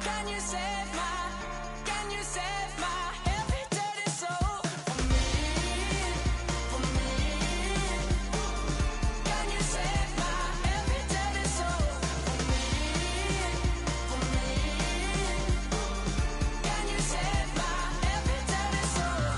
Can you save my heavy dirty soul for me, for me? Can you save my heavy dirty soul for me, for me? Can you save my heavy dirty soul?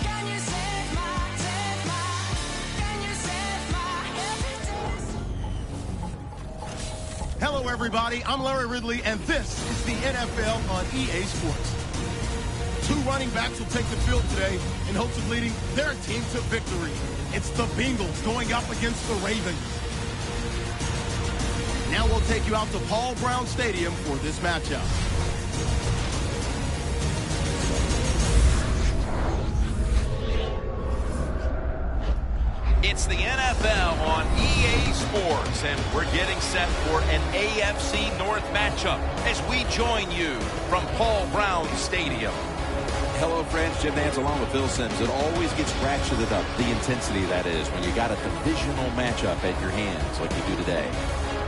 Can you save my, can you save my heavy dirty soul? Hello, everybody. I'm Larry Ridley, and this is the NFL on EA Sports. Two running backs will take the field today in hopes of leading their team to victory. It's the Bengals going up against the Ravens. Now we'll take you out to Paul Brown Stadium for this matchup. It's the NFL on EA Sports, and we're getting set for an AFC North matchup as we join you from Paul Brown Stadium. Hello, friends. Jim Nantz along with Phil Simms. It always gets ratcheted up, the intensity that is, when you got a divisional matchup at your hands like you do today.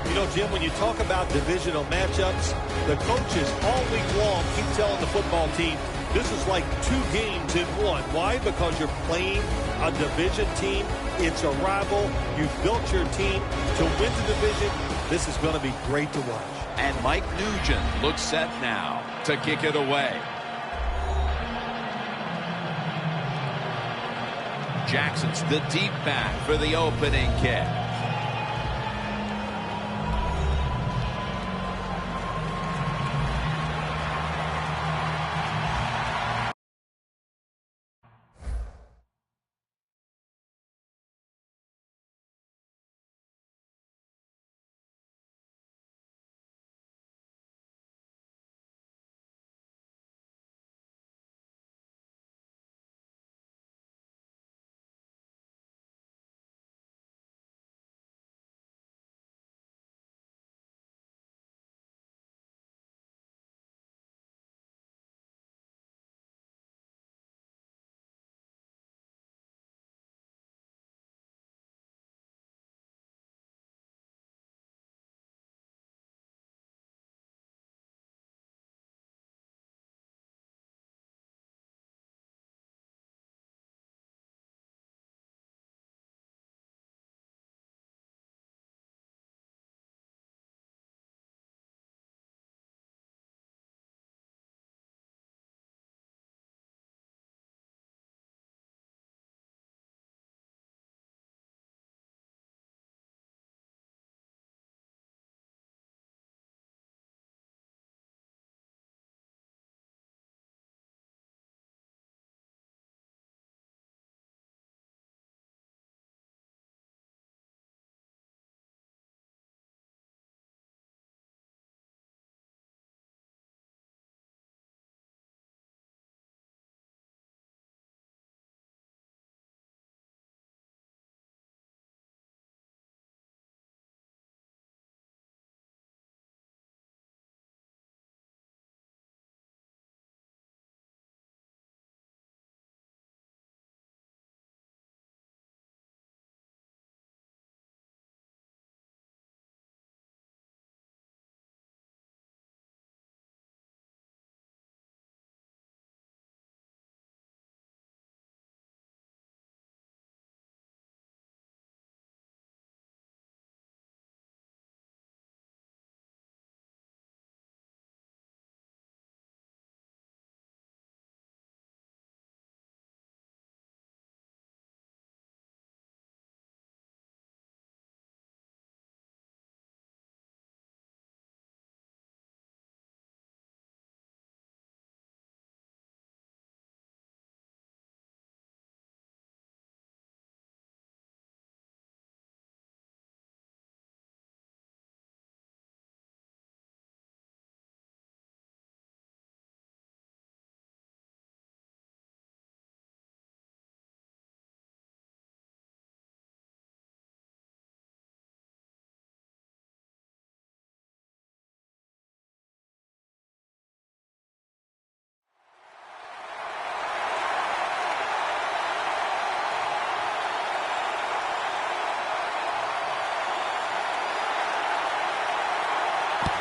You know, Jim, when you talk about divisional matchups, the coaches all week long keep telling the football team, this is like two games in one. Why? Because you're playing a division team. It's a rival. You've built your team to win the division. This is going to be great to watch. And Mike Nugent looks set now to kick it away. Jackson's the deep back for the opening kick.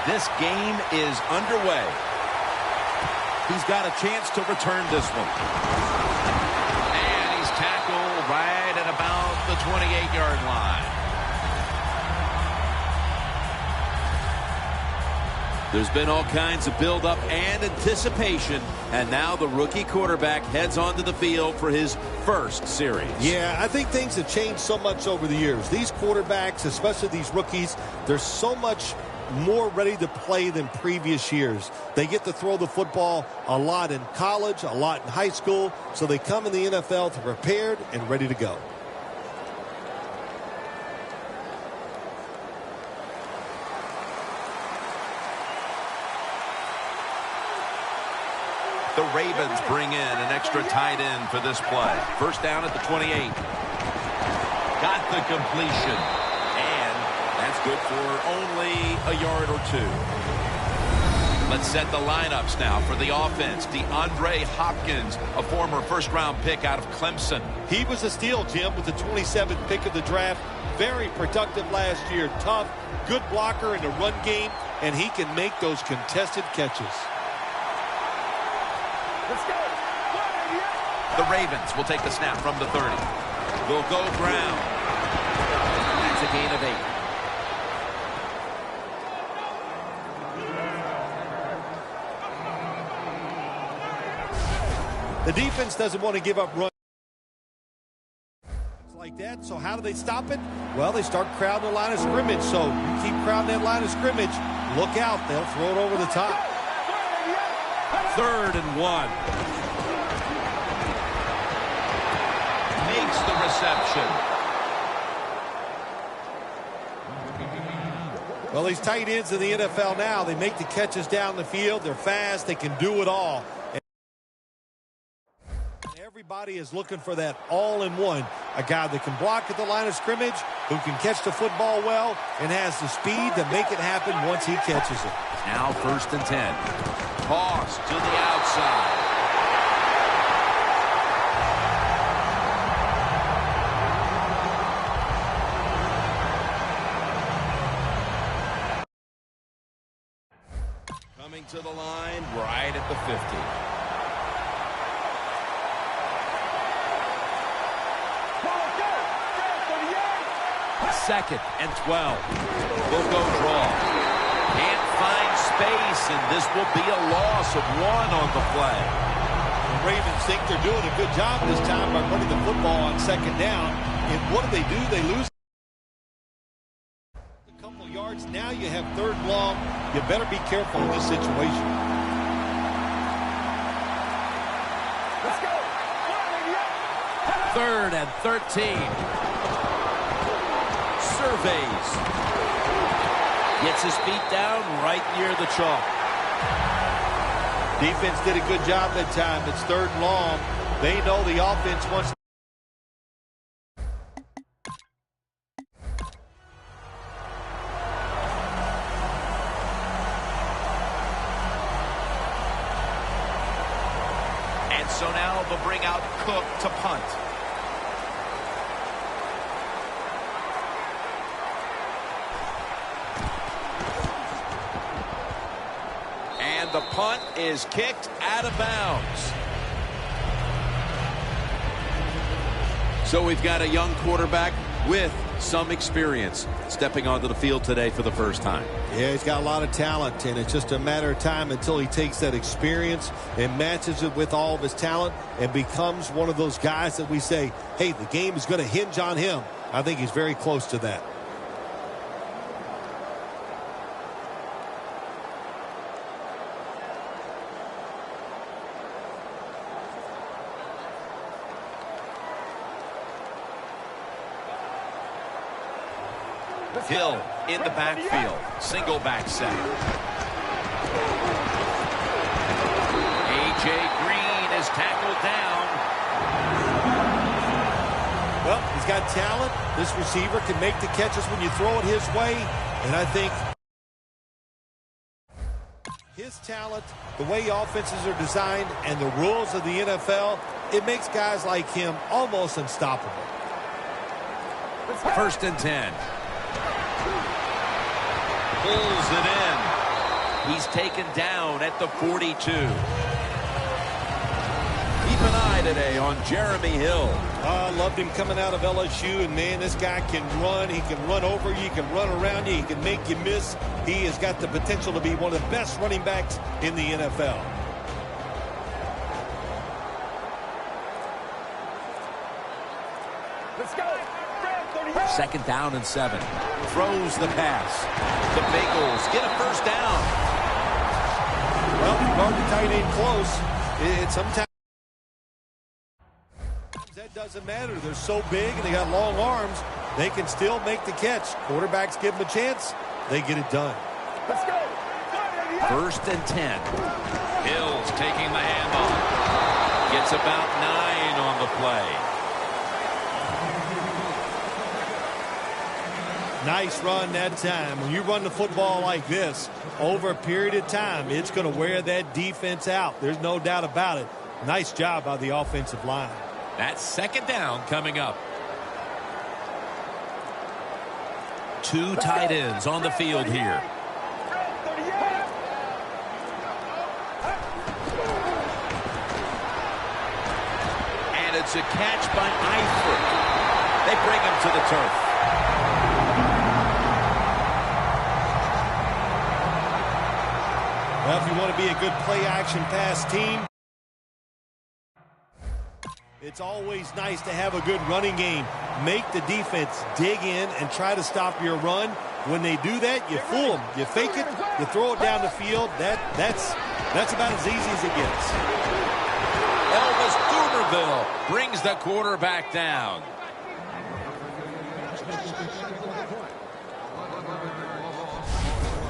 This game is underway. He's got a chance to return this one. And he's tackled right at about the 28-yard line. There's been all kinds of build-up and anticipation, and now the rookie quarterback heads onto the field for his first series. Yeah, I think things have changed so much over the years. These quarterbacks, especially these rookies, they're so much more ready to play than previous years. They get to throw the football a lot in college, a lot in high school, so they come in the NFL to prepared and ready to go. The Ravens bring in an extra tight end for this play. First down at the 28. Got the completion. And that's good for only a yard or two. Let's set the lineups now for the offense. DeAndre Hopkins, a former first-round pick out of Clemson. He was a steal, Jim, with the 27th pick of the draft. Very productive last year. Tough, good blocker in the run game, and he can make those contested catches. The Ravens will take the snap from the 30. Will go ground. That's a gain of 8. The defense doesn't want to give up runs like that, so how do they stop it? Well, they start crowding the line of scrimmage, so you keep crowding that line of scrimmage, look out, they'll throw it over the top. 3rd and 1. Makes the reception. Well, these tight ends in the NFL now, they make the catches down the field, they're fast, they can do it all. Everybody is looking for that all-in-one, a guy that can block at the line of scrimmage, who can catch the football well, and has the speed to make it happen once he catches it. Now 1st and 10. Toss to the outside. Coming to the line right at the 50. 2nd and 12. Will go draw. Can't find space, and this will be a loss of 1 on the play. The Ravens think they're doing a good job this time by running the football on 2nd down. And what do? They lose a couple yards. Now you have 3rd and long. You better be careful in this situation. Let's go. 3rd and 13. Surveys. Gets his feet down right near the chalk. Defense did a good job that time. It's 3rd and long. They know the offense wants. And so now they'll bring out Cook to punt. And the punt is kicked out of bounds. So we've got a young quarterback with some experience stepping onto the field today for the first time. Yeah, he's got a lot of talent, and it's just a matter of time until he takes that experience and matches it with all of his talent and becomes one of those guys that we say, hey, the game is going to hinge on him. I think he's very close to that. Hill in the backfield. Single back set. A.J. Green is tackled down. Well, he's got talent. This receiver can make the catches when you throw it his way. And I think his talent, the way offenses are designed, and the rules of the NFL, it makes guys like him almost unstoppable. 1st and 10. Pulls it in. He's taken down at the 42. Keep an eye today on Jeremy Hill. I loved him coming out of LSU, and man, this guy can run. He can run over you. He can run around you. He can make you miss. He has got the potential to be one of the best running backs in the NFL. Let's go. 2nd down and 7. Throws the pass. The Bengals get a first down. Well, you guard the tight end close. Sometimes that doesn't matter. They're so big and they got long arms. They can still make the catch. Quarterbacks give them a chance. They get it done. Let's go. 1st and 10. Hill's taking the handoff. Gets about 9 on the play. Nice run that time. When you run the football like this, over a period of time, it's going to wear that defense out. There's no doubt about it. Nice job by the offensive line. That's 2nd down coming up. 2 tight ends on the field here. And it's a catch by Eifert. They bring him to the turf. Well, if you want to be a good play-action pass team, it's always nice to have a good running game. Make the defense dig in and try to stop your run. When they do that, you fool them. You fake it, you throw it down the field. That's about as easy as it gets. Elvis Dumerville brings the quarterback down.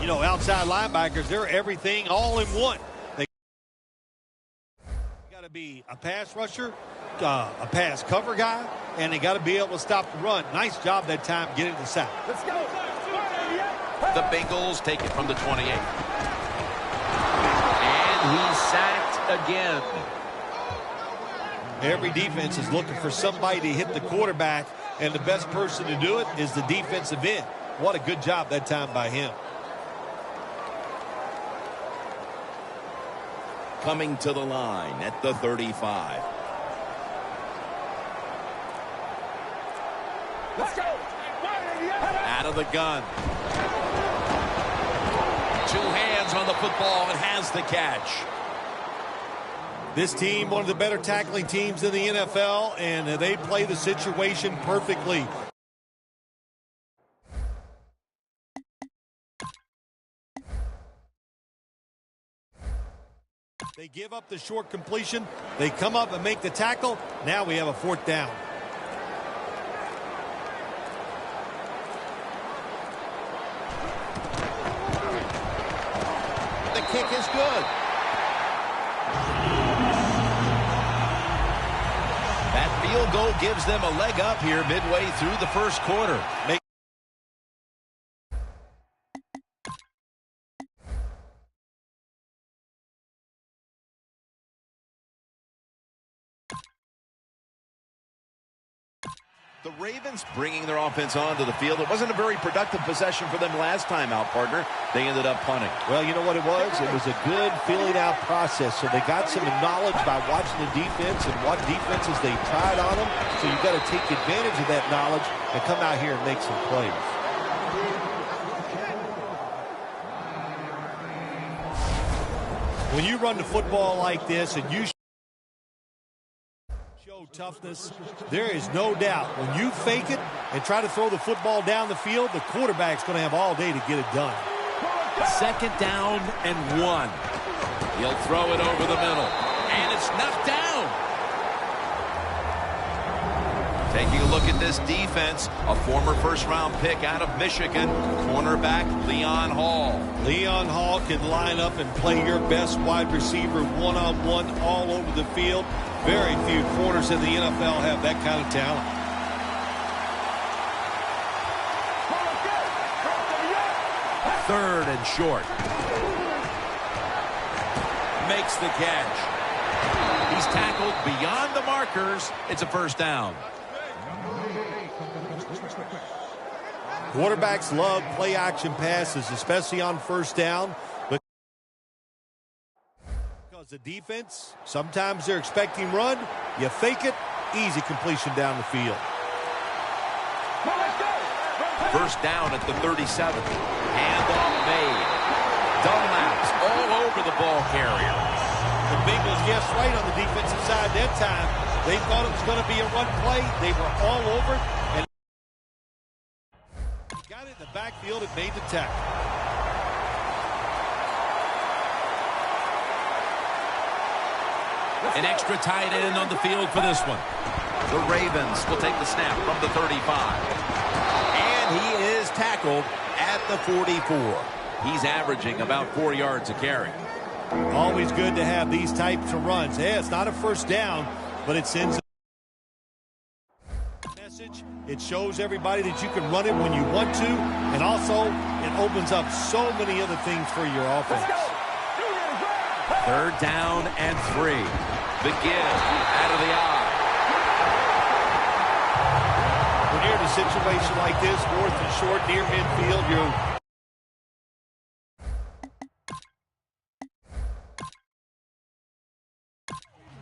You know, outside linebackers, they're everything all in one. They got to be a pass rusher, a pass cover guy, and they got to be able to stop the run. Nice job that time getting the sack. Let's go. The Bengals take it from the 28. And he's sacked again. Every defense is looking for somebody to hit the quarterback, and the best person to do it is the defensive end. What a good job that time by him. Coming to the line at the 35. Let's go. Out of the gun. 2 hands on the football and has the catch. This team, one of the better tackling teams in the NFL, and they play the situation perfectly. They give up the short completion. They come up and make the tackle. Now we have a 4th down. The kick is good. That field goal gives them a leg up here midway through the 1st quarter. The Ravens bringing their offense onto the field. It wasn't a very productive possession for them last time out, partner. They ended up punting. Well, you know what it was? It was a good filling out process. So they got some knowledge by watching the defense and what defenses they tried on them. So you've got to take advantage of that knowledge and come out here and make some plays. When you run the football like this and you toughness, there is no doubt when you fake it and try to throw the football down the field, the quarterback's going to have all day to get it done. 2nd down and 1. He'll throw it over the middle, and it's knocked down. Taking a look at this defense, a former 1st-round pick out of Michigan, cornerback Leon Hall. Leon Hall can line up and play your best wide receiver one-on-one all over the field. Very few corners in the NFL have that kind of talent. Third and short. Makes the catch. He's tackled beyond the markers. It's a 1st down. Quarterbacks love play-action passes, especially on 1st down. As a defense, sometimes they're expecting run. You fake it, easy completion down the field. First down at the 37. Handoff made. Dunlap's all over the ball carrier. The Bengals guessed right on the defensive side that time. They thought it was going to be a run play. They were all over it. And got it in the backfield and made the tackle. An extra tight end on the field for this one. The Ravens will take the snap from the 35. And he is tackled at the 44. He's averaging about 4 yards a carry. Always good to have these types of runs. Yeah, it's not a first down, but it sends a message. It shows everybody that you can run it when you want to, and also it opens up so many other things for your offense. Third down and 3. The give out of the eye. When you're in a situation like this, 4th and short, near midfield,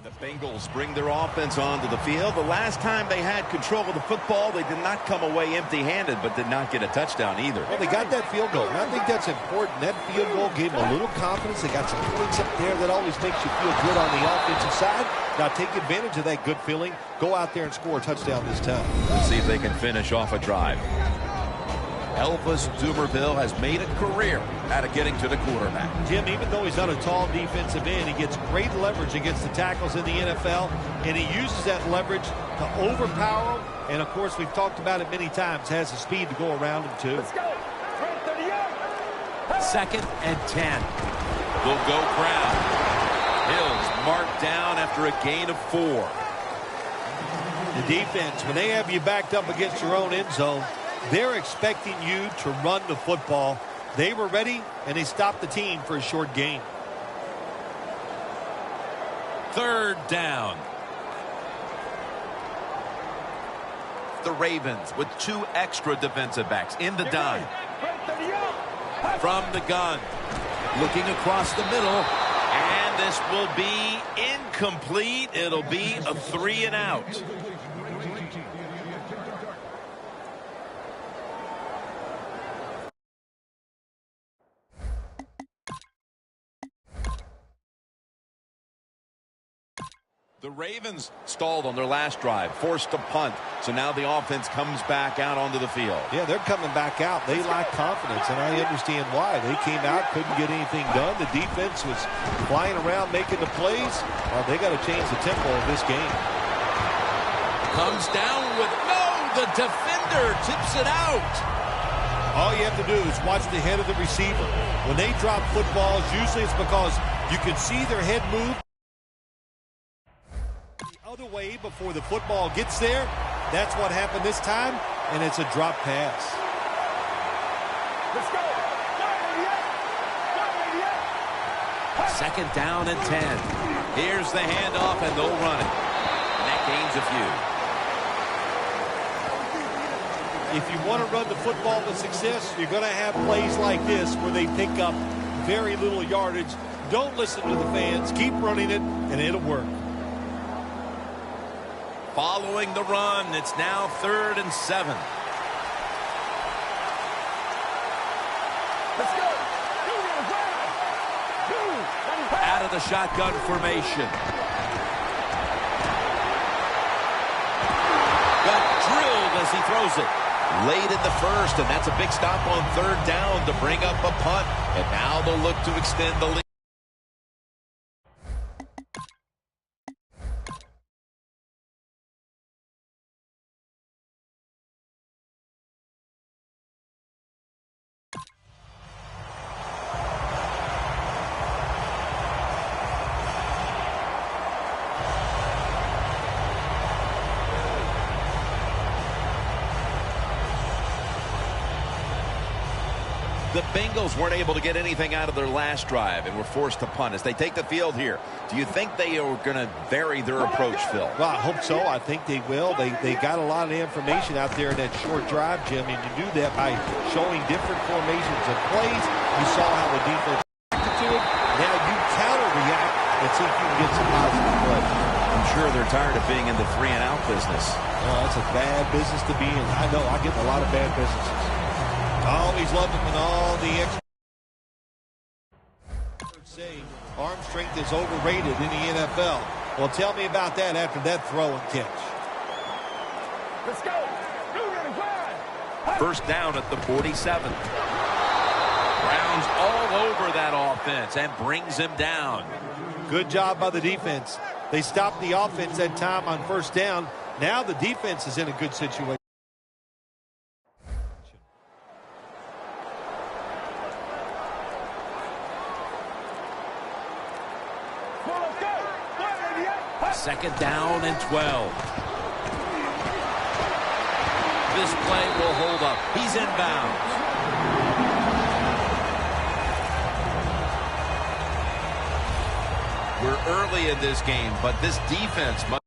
The Bengals bring their offense onto the field. The last time they had control of the football, they did not come away empty-handed, but did not get a touchdown either. well, they got that field goal, and I think that's important. That field goal gave them a little confidence. They got some points up there that always makes you feel good on the offensive side. Now take advantage of that good feeling. Go out there and score a touchdown this time. Let's see if they can finish off a drive. Elvis Dumerville has made a career out of getting to the quarterback. Jim, even though he's not a tall defensive end, he gets great leverage against the tackles in the NFL, and he uses that leverage to overpower them. And, of course, we've talked about it many times, has the speed to go around him, too. Let's go. 2nd and 10. Will go Brown. Hill's marked down after a gain of 4. The defense, when they have you backed up against your own end zone, they're expecting you to run the football. They were ready, and they stopped the team for a short gain. 3rd down. The Ravens with 2 extra defensive backs in the dime. From the gun. Looking across the middle. And this will be incomplete. It'll be a 3 and out. The Ravens stalled on their last drive, forced to punt. So now the offense comes back out onto the field. Yeah, they're coming back out. They lack confidence, and I understand why. They came out, couldn't get anything done. The defense was flying around making the plays. They got to change the tempo of this game. Comes down with the defender tips it out. All you have to do is watch the head of the receiver. When they drop footballs, usually it's because you can see their head move the other way before the football gets there. That's what happened this time, and it's a drop pass. Let's go. 2nd down and 10. Here's the handoff, and they'll run it. And that gains a few. If you want to run the football with success, you're going to have plays like this where they pick up very little yardage. Don't listen to the fans. Keep running it, and it'll work. Following the run, it's now 3rd and 7. Let's go. Out of the shotgun formation. Got drilled as he throws it. Late in the first, and that's a big stop on 3rd down to bring up a punt. And now they'll look to extend the lead. The Bengals weren't able to get anything out of their last drive and were forced to punt as they take the field here. Do you think they are going to vary their approach, Phil? Well, I hope so. I think they will. They got a lot of information out there in that short drive, Jim, and you do that by showing different formations of plays. You saw how the defense reacted to it. Now you counter-react and see if you can get some positive play. I'm sure they're tired of being in the 3-and-out business. Oh, that's a bad business to be in. I know. I get in a lot of bad businesses. I always love it when all the extra say arm strength is overrated in the NFL. Well, tell me about that after that throw and catch. Let's go. First down at the 47. Browns all over that offense and brings him down. Good job by the defense. They stopped the offense that time on first down. Now the defense is in a good situation. Second down and 12. This play will hold up. He's inbounds. We're early in this game, but this defense must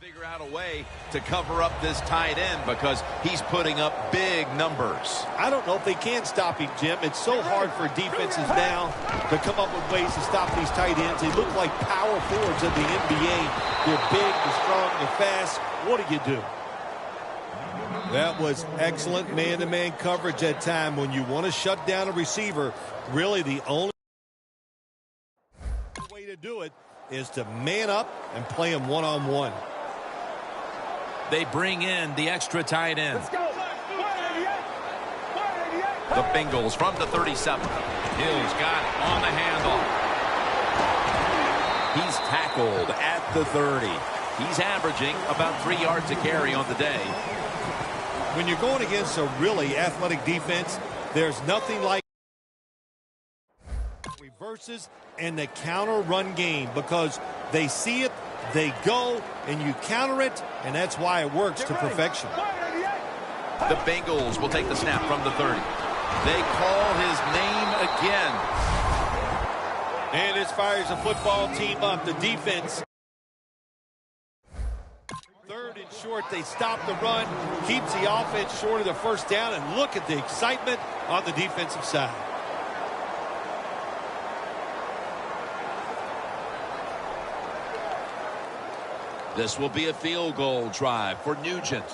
figure out a way to cover up this tight end because he's putting up big numbers. I don't know if they can stop him, Jim. It's so hard for defenses now to come up with ways to stop these tight ends. They look like power forwards of the NBA. They're big, they're strong, they're fast. What do you do? That was excellent man-to-man coverage that time. When you want to shut down a receiver, really the only way to do it is to man up and play him one-on-one. They bring in the extra tight end. The Bengals from the 37. Hill's got it on the handoff. He's tackled at the 30. He's averaging about 3 yards a carry on the day. When you're going against a really athletic defense, there's nothing like reverses and the counter run game because they see it, they go, and you counter it, and that's why it works to perfection. The Bengals will take the snap from the 30. They call his name again. And this fires the football team up. The defense. Third and short, they stop the run, keeps the offense short of the first down, and look at the excitement on the defensive side. This will be a field goal drive for Nugent.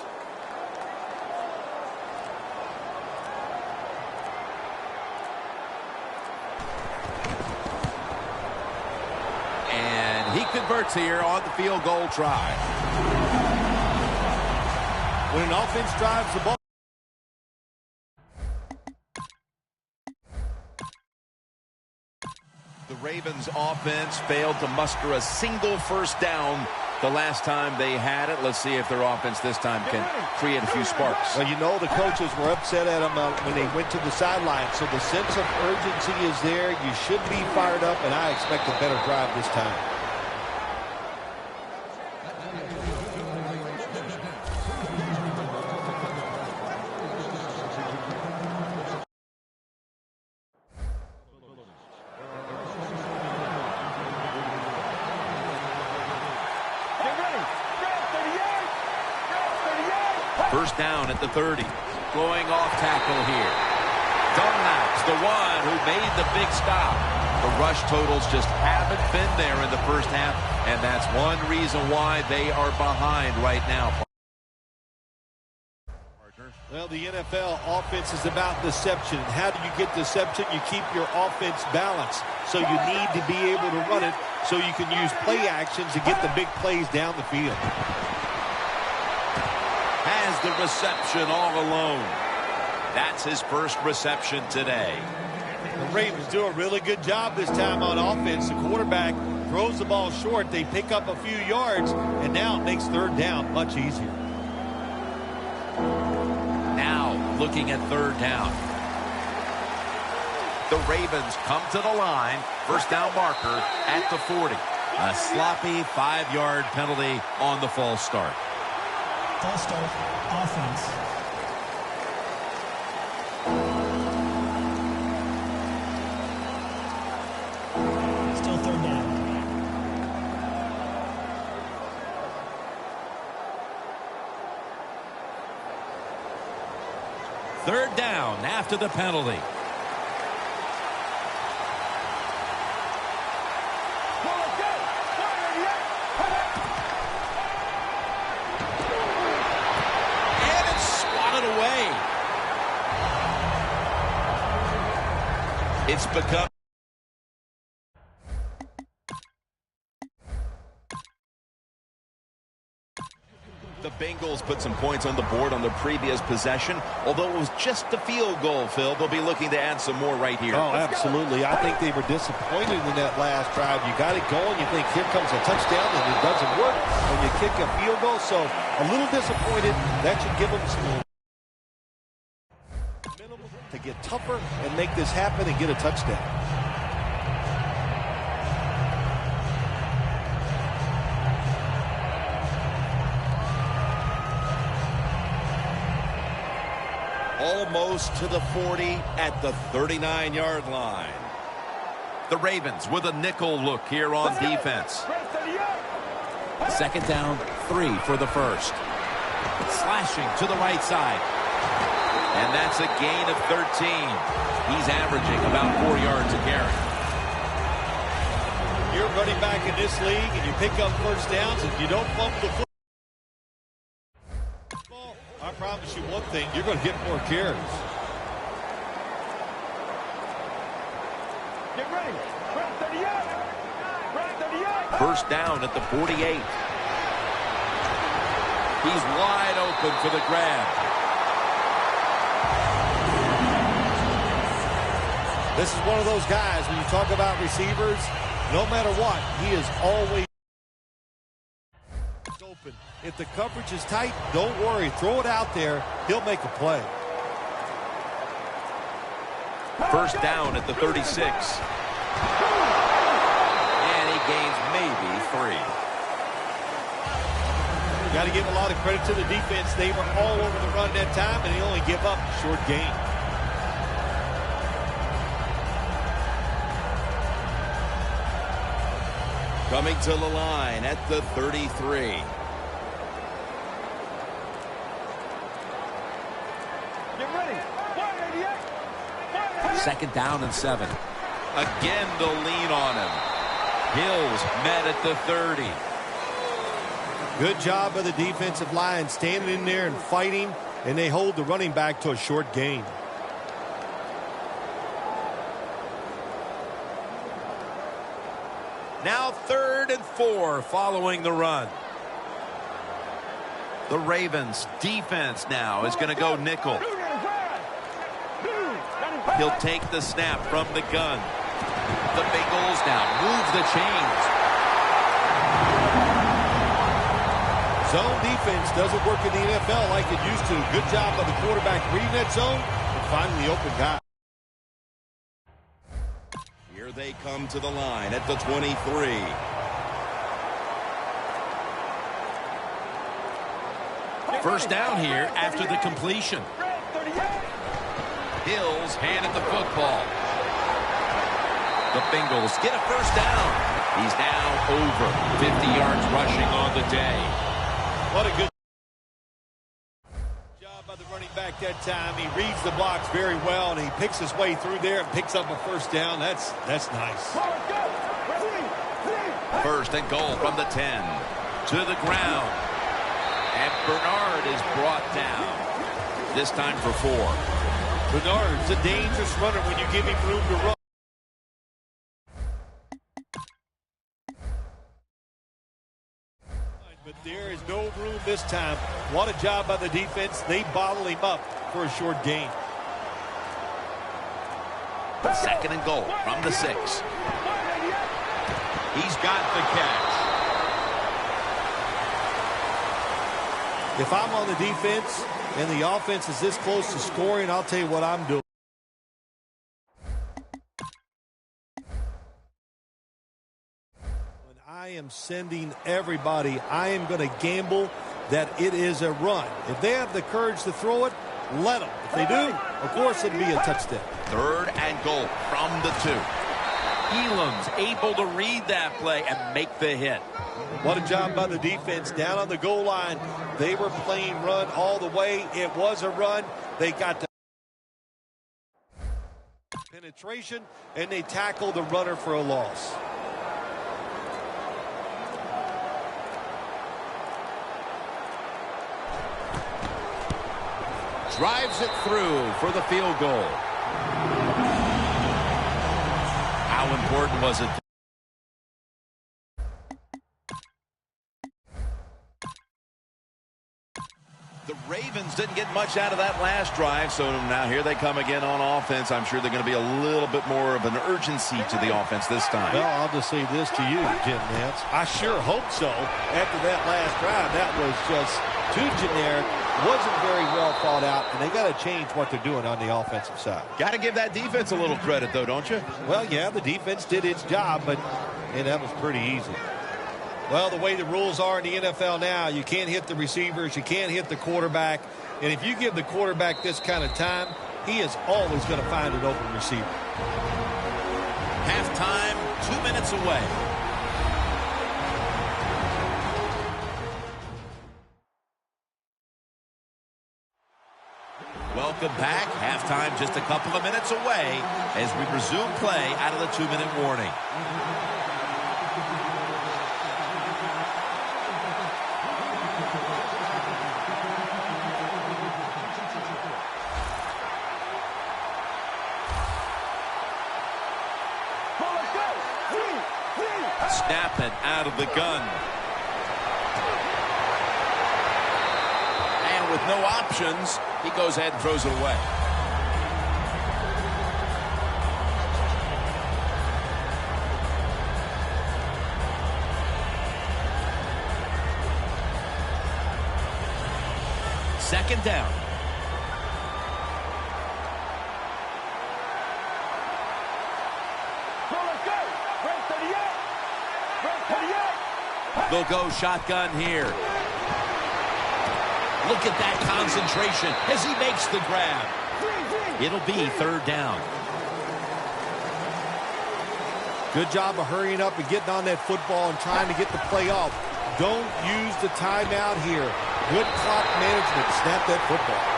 And he converts here on the field goal try. When an offense drives the ball, the Ravens offense failed to muster a single first down the last time they had it. Let's see if their offense this time can create a few sparks. well, you know the coaches were upset at them when they went to the sideline. So the sense of urgency is there. You should be fired up, and I expect a better drive this time. First down at the 30. Going off tackle here. Dunlap's the one who made the big stop. The rush totals just haven't been there in the first half, and that's one reason why they are behind right now. Well, the NFL offense is about deception. How do you get deception? You keep your offense balanced. So you need to be able to run it so you can use play actions to get the big plays down the field. Has the reception all alone. That's his first reception today. The Ravens do a really good job this time on offense. The quarterback throws the ball short. They pick up a few yards, and now it makes third down much easier. Now looking at third down. The Ravens come to the line. First down marker at the 40. A sloppy 5-yard penalty on the false start. False start, offense. Still third down. Third down after the penalty. It's become... The Bengals put some points on the board on the previous possession. Although it was just a field goal, Phil, they'll be looking to add some more right here. Oh, absolutely. I think they were disappointed in that last drive. You got it going. You think here comes a touchdown, and it doesn't work. And you kick a field goal. So a little disappointed. That should give them some minimum to get tougher and make this happen and get a touchdown. Almost to the 40 at the 39-yard line. The Ravens with a nickel look here on defense. Second down, 3 for the first. Slashing to the right side. And that's a gain of 13. He's averaging about 4 yards a carry. You're running back in this league, and you pick up first downs, and you don't fumble the football. I promise you one thing, you're going to get more carries. Get ready. Right 38. Right 38. First down at the 48. He's wide open for the grab. This is one of those guys, when you talk about receivers, no matter what, he is always open. If the coverage is tight, don't worry. Throw it out there. He'll make a play. First down at the 36. And he gains maybe 3. Got to give a lot of credit to the defense. They were all over the run that time, and they only give up a short gain. Coming to the line at the 33. Second down and 7. Again, they'll lean on him. Hills met at the 30. Good job by the defensive line, standing in there and fighting, and they hold the running back to a short gain. Now 3rd and 4 following the run. The Ravens defense now is going to go nickel. He'll take the snap from the gun. The Bengals now move the chains. Zone defense doesn't work in the NFL like it used to. Good job by the quarterback reading that zone and finding the open guy. Here they come to the line at the 23. First down here after the completion. Hills handed the football. The Bengals get a first down. He's now over 50 yards rushing on the day. What a good job by the running back that time. He reads the blocks very well, and he picks his way through there and picks up a first down. That's nice. First and goal from the 10 to the ground. And Bernard is brought down. This time for 4. Bernard's a dangerous runner when you give him room to run. But there is no room this time. What a job by the defense. They bottle him up for a short gain. Second and goal from the 6. He's got the catch. If I'm on the defense and the offense is this close to scoring, I'll tell you what I'm doing. When I am sending everybody, I am going to gamble that it is a run. If they have the courage to throw it, let them. If they do, of course it'll be a touchdown. 3rd and goal from the 2. Elam's able to read that play and make the hit. What a job by the defense down on the goal line. They were playing run all the way. It was a run. They got the penetration, and they tackled the runner for a loss. Drives it through for the field goal. important was it? The Ravens didn't get much out of that last drive, so now here they come again on offense. I'm sure they're going to be a little bit more of an urgency to the offense this time. Well, I'll just say this to you, Jim Nance. I sure hope so. After that last drive, that was just too generic, wasn't very well thought out, and they got to change what they're doing on the offensive side. Got to give that defense a little credit, though, don't you? Well, yeah, the defense did its job, but that was pretty easy. Well, the way the rules are in the NFL now, you can't hit the receivers, you can't hit the quarterback. And if you give the quarterback this kind of time, he is always going to find an open receiver. Halftime, 2 minutes away. Welcome back. Halftime just a couple of minutes away as we resume play out of the 2-minute warning. Snapping out of the gun. And with no options, he goes ahead and throws it away. Second down. They'll go shotgun here. Look at that concentration as he makes the grab. It'll be third down. Good job of hurrying up and getting on that football and trying to get the play off. Don't use the timeout here. Good clock management. Snap that football.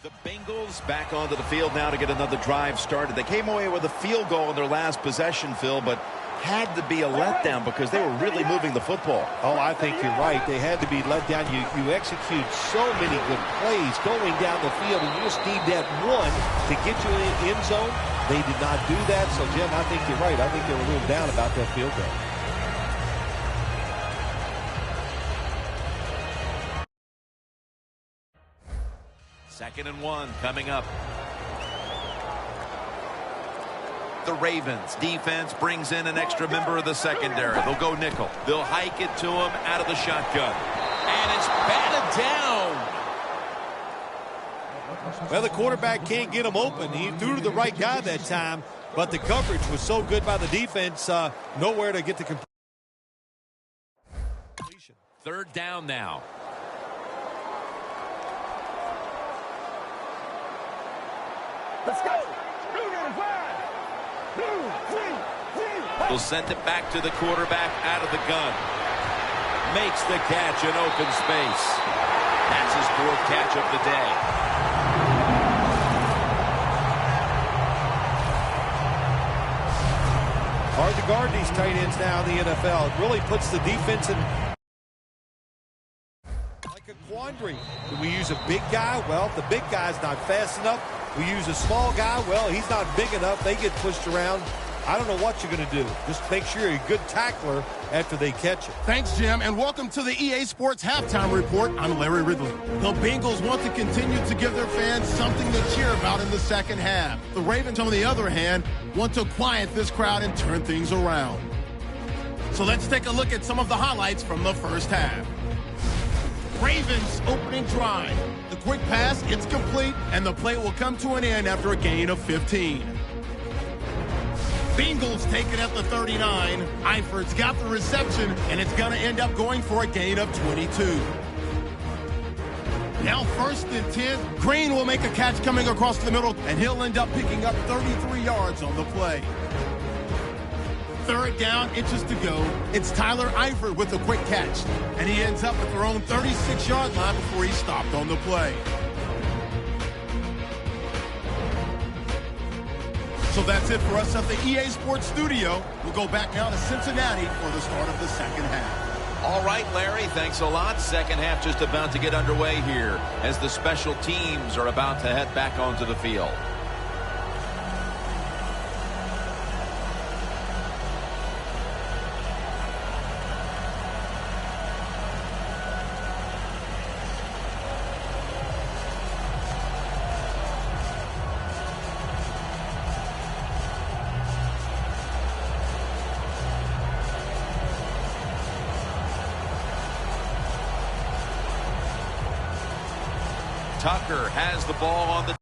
The Bengals back onto the field now to get another drive started. They came away with a field goal in their last possession, Phil, but had to be a letdown because they were really moving the football. Oh, I think you're right. They had to be let down. You execute so many good plays going down the field, and you just need that one to get you in the end zone. They did not do that, so, Jim, I think you're right. I think they were a little down about that field goal. Second and 1 coming up. The Ravens defense brings in an extra member of the secondary. They'll go nickel. They'll hike it to him out of the shotgun. And it's batted down. Well, the quarterback can't get him open. He threw to the right guy that time, but the coverage was so good by the defense, nowhere to get the completion. Third down now. Let's go. They'll send it back to the quarterback out of the gun. Makes the catch in open space. That's his fourth catch of the day. Hard to guard these tight ends now in the NFL. It really puts the defense in like a quandary. Do we use a big guy? Well, if the big guy's not fast enough, we use a small guy. Well, he's not big enough. They get pushed around. I don't know what you're going to do. Just make sure you're a good tackler after they catch it. Thanks, Jim, and welcome to the EA Sports Halftime Report. I'm Larry Ridley. The Bengals want to continue to give their fans something to cheer about in the second half. The Ravens, on the other hand, want to quiet this crowd and turn things around. So let's take a look at some of the highlights from the first half. Ravens opening drive. The quick pass, it's complete, and the play will come to an end after a gain of 15. Bengals take it at the 39. Eiferd's got the reception, and it's going to end up going for a gain of 22. Now 1st and 10. Green will make a catch coming across the middle, and he'll end up picking up 33 yards on the play. Third down, inches to go. It's Tyler Eiferd with a quick catch, and he ends up at their own 36-yard line before he stopped on the play. So that's it for us at the EA Sports Studio. We'll go back now to Cincinnati for the start of the second half. All right, Larry, thanks a lot. Second half just about to get underway here as the special teams are about to head back onto the field. Tucker has the ball on the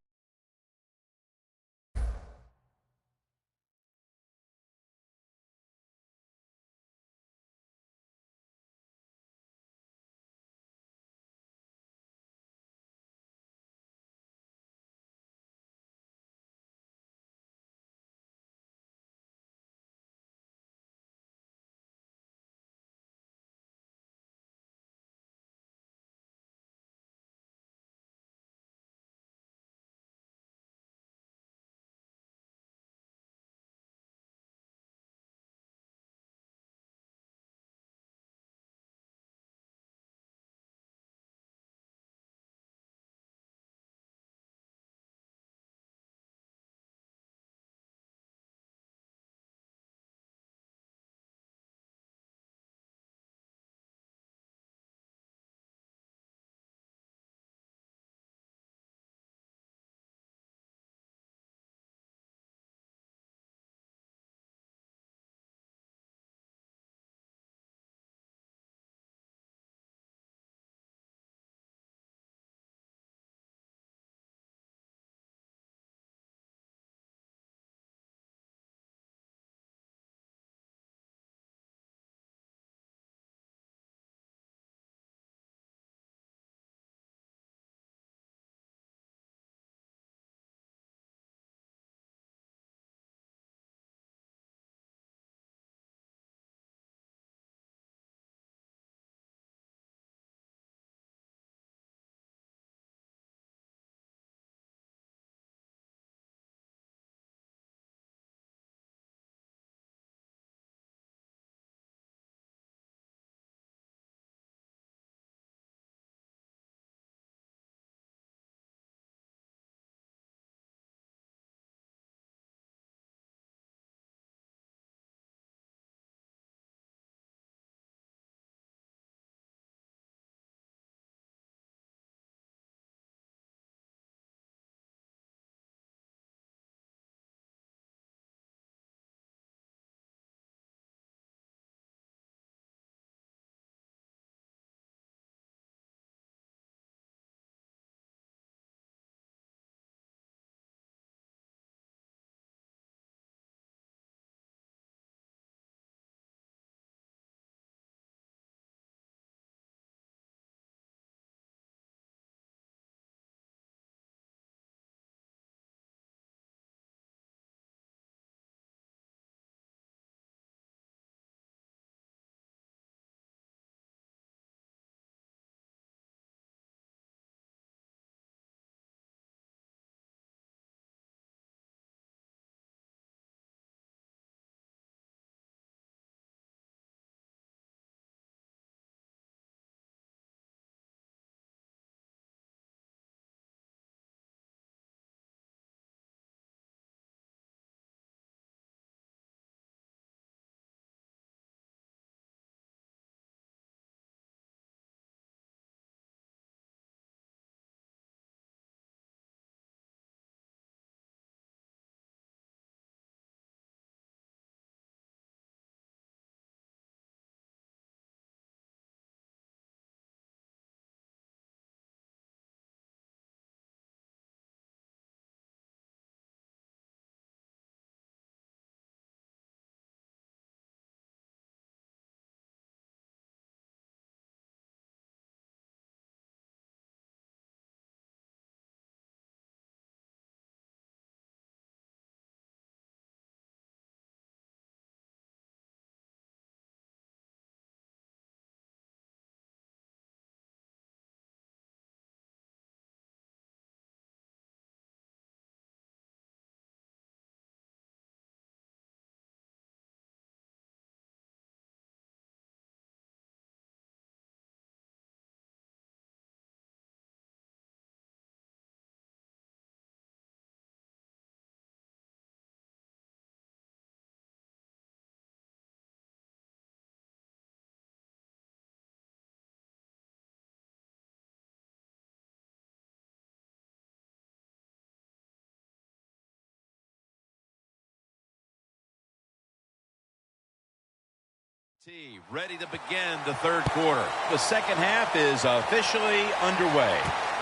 Ready to begin the third quarter. The second half is officially underway.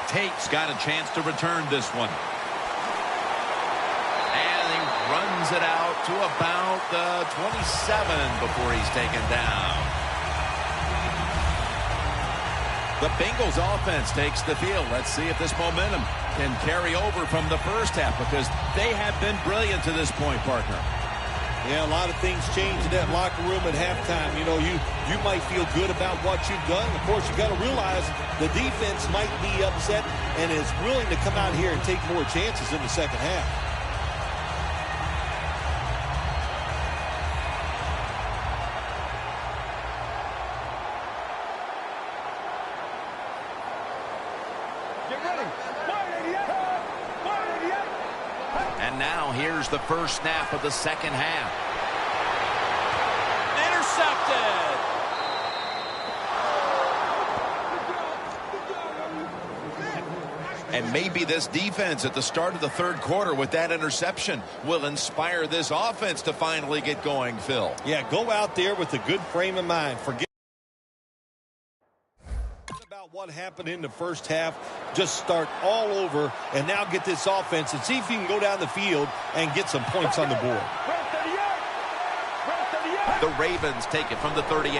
Tate's got a chance to return this one. And he runs it out to about the 27 before he's taken down. The Bengals offense takes the field. Let's see if this momentum can carry over from the first half, because they have been brilliant to this point, partner. Yeah, a lot of things change in that locker room at halftime. You know, you might feel good about what you've done. Of course, you got to realize the defense might be upset and is willing to come out here and take more chances in the second half. And now here's the first snap of the second half. Intercepted. And maybe this defense at the start of the third quarter with that interception will inspire this offense to finally get going, Phil. Yeah, go out there with a good frame of mind. Forget about what happened in the first half. Just start all over and now get this offense and see if you can go down the field and get some points on the board. The Ravens take it from the 38.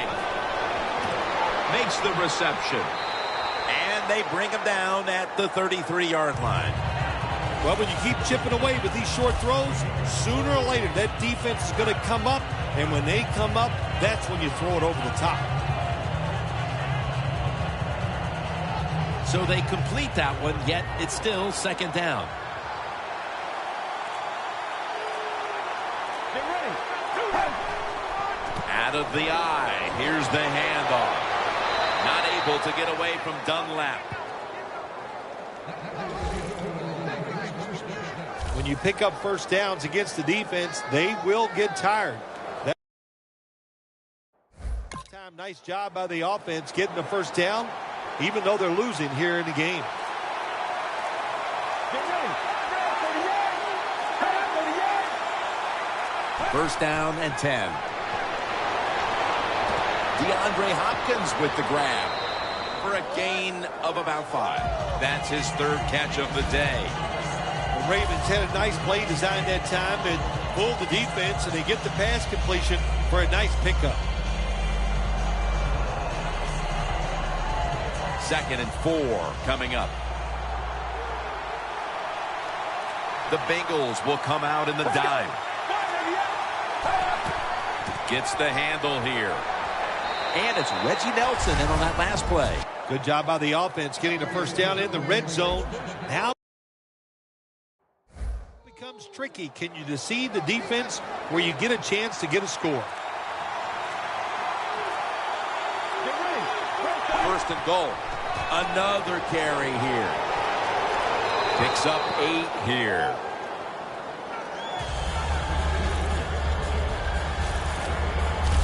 Makes the reception. And they bring him down at the 33-yard line. Well, when you keep chipping away with these short throws, sooner or later that defense is going to come up, and when they come up, that's when you throw it over the top. So they complete that one, yet it's still second down. Out of the eye. Here's the handoff. Not able to get away from Dunlap. When you pick up first downs against the defense, they will get tired. That time, nice job by the offense getting the first down, even though they're losing here in the game. First down and 10. DeAndre Hopkins with the grab For a gain of about 5. That's his third catch of the day. The Ravens had a nice play design that time and pulled the defense, and they get the pass completion for a nice pickup. Second and 4 coming up. The Bengals will come out in the dime. Gets the handle here. And it's Reggie Nelson in on that last play. Good job by the offense getting the first down in the red zone. Now it becomes tricky. Can you deceive the defense where you get a chance to get a score? First and goal. Another carry here. Picks up 8 here.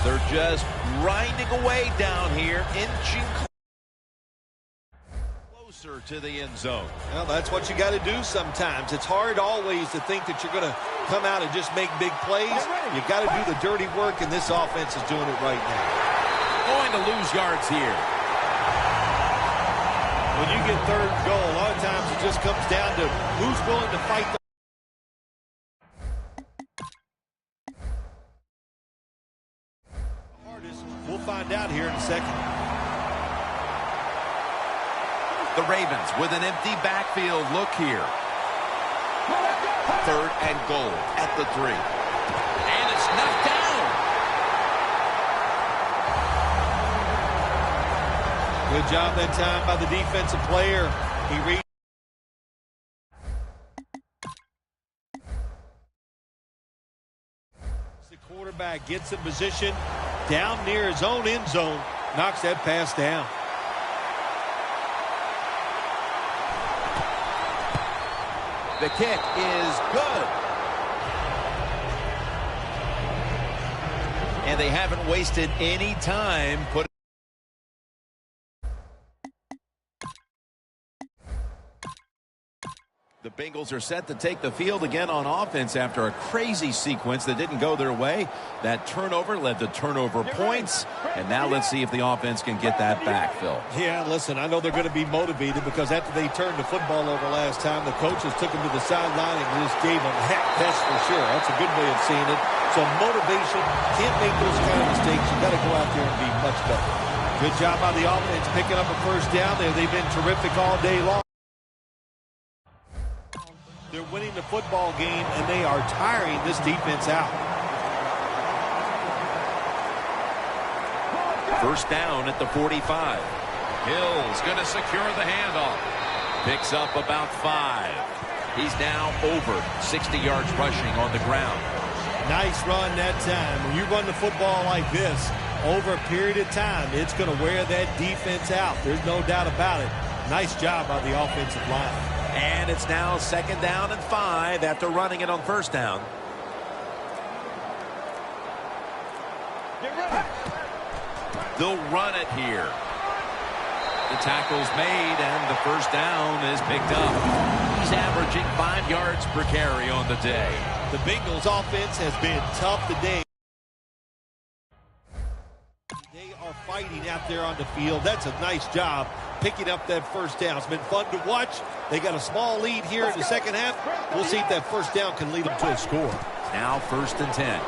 They're just grinding away down here, inching closer to the end zone. Well, that's what you got to do sometimes. It's hard always to think that you're going to come out and just make big plays. You got to do the dirty work, and this offense is doing it right now. Going to lose yards here. When you get third and goal, a lot of times it just comes down to who's willing to fight the hardest. We'll find out here in a second. The Ravens with an empty backfield look here. Third and goal at the 3. And it's knocked down. Good job that time by the defensive player. He reads. The quarterback gets in position down near his own end zone. Knocks that pass down. The kick is good. And they haven't wasted any time putting. The Bengals are set to take the field again on offense after a crazy sequence that didn't go their way. That turnover led to turnover points. And now let's see if the offense can get that back, Phil. Yeah, listen, I know they're going to be motivated because after they turned the football over last time, the coaches took them to the sideline and just gave them heck, that's for sure. That's a good way of seeing it. So motivation, can't make those kind of mistakes. You got to go out there and be much better. Good job by the offense picking up a first down there. They've been terrific all day long. They're winning the football game, and they are tiring this defense out. First down at the 45. Hill's going to secure the handoff. Picks up about 5. He's now over 60 yards rushing on the ground. Nice run that time. When you run the football like this over a period of time, it's going to wear that defense out. There's no doubt about it. Nice job by the offensive line. And it's now second down and 5 after running it on first down. They'll run it here. The tackle's made and the first down is picked up. He's averaging 5 yards per carry on the day. The Bengals offense has been tough today. They are fighting out there on the field. That's a nice job picking up that first down. It's been fun to watch. They got a small lead here in the second half. We'll see if that first down can lead them to a score. Now first and 10. And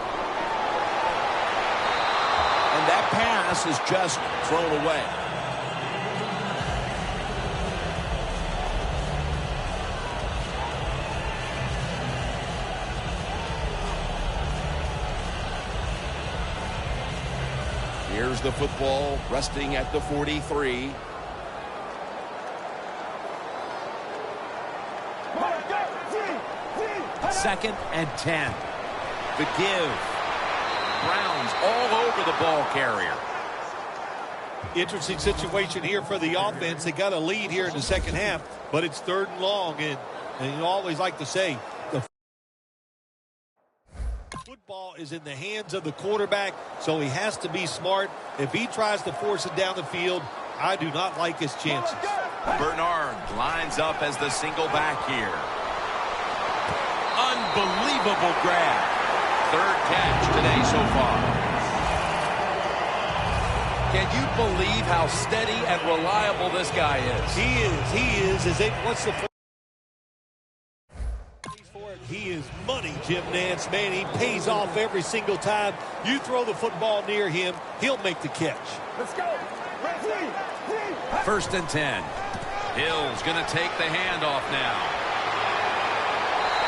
that pass is just thrown away. Here's the football resting at the 43. Second and 10. The give. Browns all over the ball carrier. Interesting situation here for the offense. They got a lead here in the second half, but it's third and long. And you always like to say, the football is in the hands of the quarterback, so he has to be smart. If he tries to force it down the field, I do not like his chances. Bernard lines up as the single back here. Unbelievable grab. Third catch today so far. Can you believe how steady and reliable this guy is? He is. What's the for it? He is money, Jim Nance. Man, he pays off every single time. You throw the football near him, he'll make the catch. Let's go. First and 10. Hill's going to take the handoff now.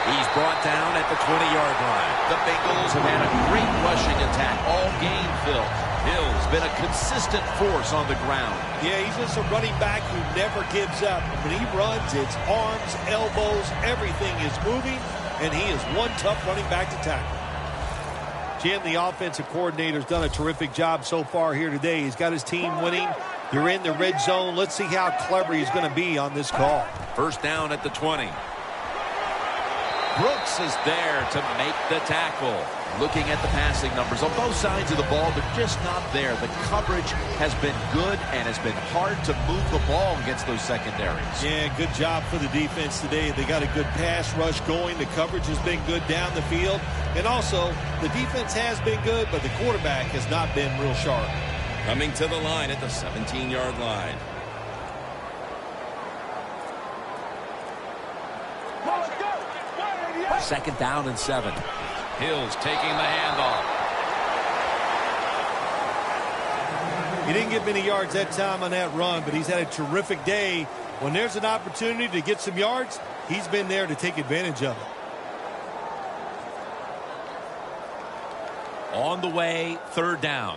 He's brought down at the 20-yard line. The Bengals have had a great rushing attack all game, Phil. Hill's been a consistent force on the ground. Yeah, he's just a running back who never gives up. When he runs, it's arms, elbows, everything is moving, and he is one tough running back to tackle. Jim, the offensive coordinator, has done a terrific job so far here today. He's got his team winning. They're in the red zone. Let's see how clever he's going to be on this call. First down at the 20. Brooks is there to make the tackle. Looking at the passing numbers on both sides of the ball, they're just not there. The coverage has been good and has been hard to move the ball against those secondaries. Yeah, good job for the defense today. They got a good pass rush going. The coverage has been good down the field. And also, the defense has been good, but the quarterback has not been real sharp. Coming to the line at the 17-yard line. Second down and 7. Hill's taking the handoff. He didn't get many yards that time on that run, but he's had a terrific day. When there's an opportunity to get some yards, he's been there to take advantage of it. On the way, third down.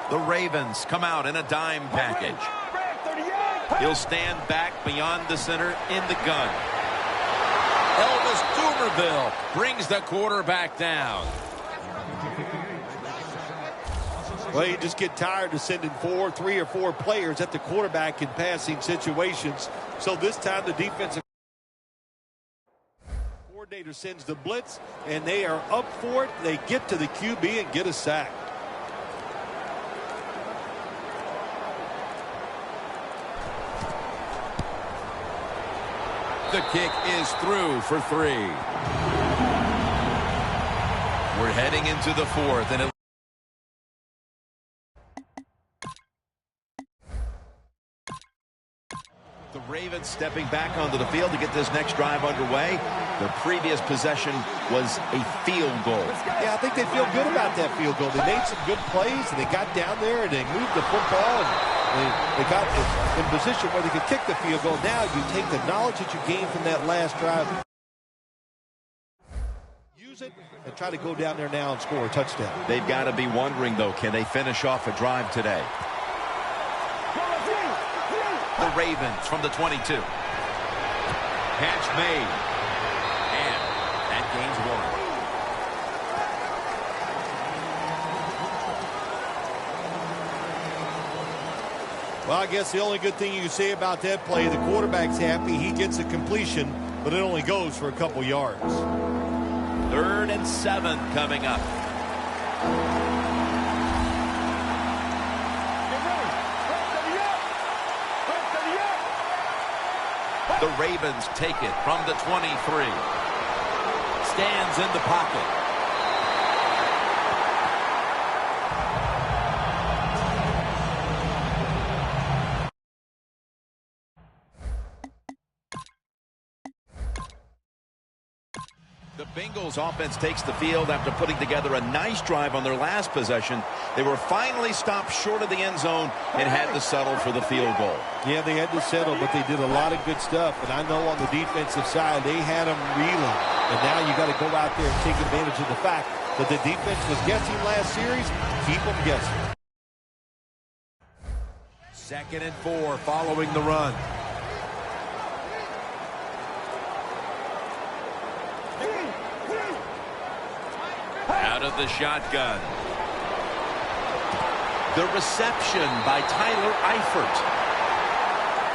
The Ravens come out in a dime package. He'll stand back beyond the center in the gun. Elvis Dumerville brings the quarterback down. Well, you just get tired of sending 3 or 4 players at the quarterback in passing situations. So this time the defensive coordinator sends the blitz, and they are up for it. They get to the QB and get a sack. The kick is through for 3. We're heading into the 4th, and the Ravens stepping back onto the field to get this next drive underway. The previous possession was a field goal. Yeah, I think they feel good about that field goal. They made some good plays, and they got down there, and they moved the football, and they got in position where they could kick the field goal. Now you take the knowledge that you gained from that last drive, use it, and try to go down there now and score a touchdown. They've got to be wondering, though, can they finish off a drive today? The Ravens from the 22. Catch made. And that gains 1. Well, I guess the only good thing you can say about that play, the quarterback's happy. He gets a completion, but it only goes for a couple yards. 3rd and 7 coming up. The Ravens take it from the 23. Stands in the pocket. The Bengals offense takes the field after putting together a nice drive on their last possession. They were finally stopped short of the end zone and had to settle for the field goal. Yeah, they had to settle, but they did a lot of good stuff. And I know on the defensive side, they had them reeling. And now you got to go out there and take advantage of the fact that the defense was guessing last series. Keep them guessing. 2nd and 4 following the run. Out of the shotgun. The reception by Tyler Eifert.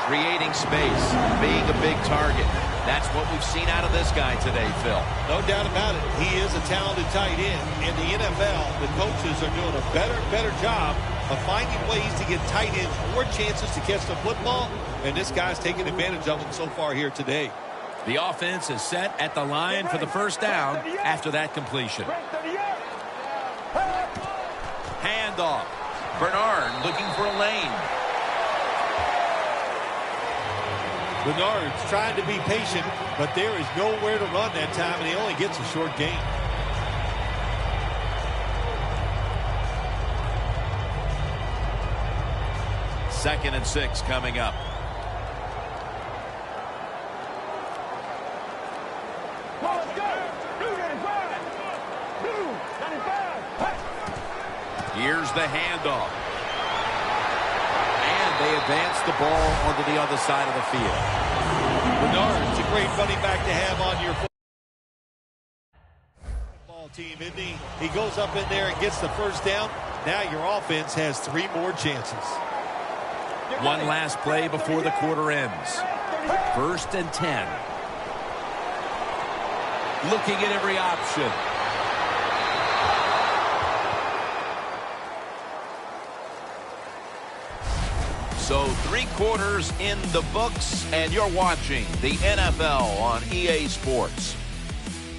Creating space, being a big target. That's what we've seen out of this guy today, Phil. No doubt about it. He is a talented tight end. In the NFL, the coaches are doing a better job of finding ways to get tight ends more chances to catch the football, and this guy's taking advantage of them so far here today. The offense is set at the line for the first down after that completion. Handoff. Bernard looking for a lane. Bernard's trying to be patient, but there is nowhere to run that time, and he only gets a short gain. Second and 6 coming up. Here's the handoff. And they advance the ball onto the other side of the field. Bernard's a great running back to have on your football team, isn't he? He goes up in there and gets the first down. Now your offense has 3 more chances. One last play before the quarter ends. 1st and 10. Looking at every option. So 3 quarters in the books, and you're watching the NFL on EA Sports.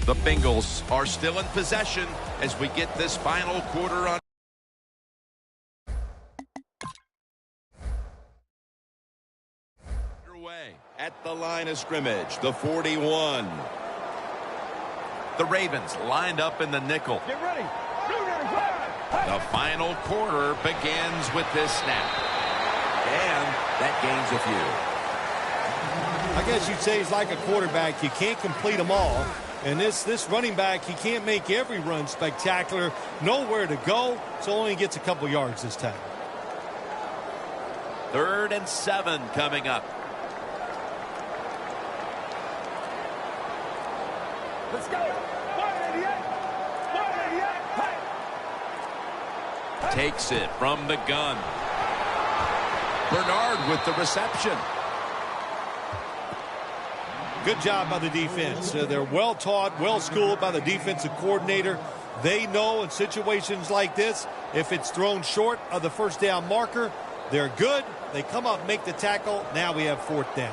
The Bengals are still in possession as we get this final quarter on. At the line of scrimmage, the 41. The Ravens lined up in the nickel. Get ready. The final quarter begins with this snap. And that gains a few. I guess you'd say he's like a quarterback. You can't complete them all. And this running back, he can't make every run spectacular. Nowhere to go, so only gets a couple yards this time. 3rd and 7 coming up. Let's go. 188. Takes it from the gun. Bernard with the reception. Good job by the defense. They're well taught, well schooled by the defensive coordinator. They know in situations like this, if it's thrown short of the first down marker, they're good. They come up, make the tackle. Now we have 4th down.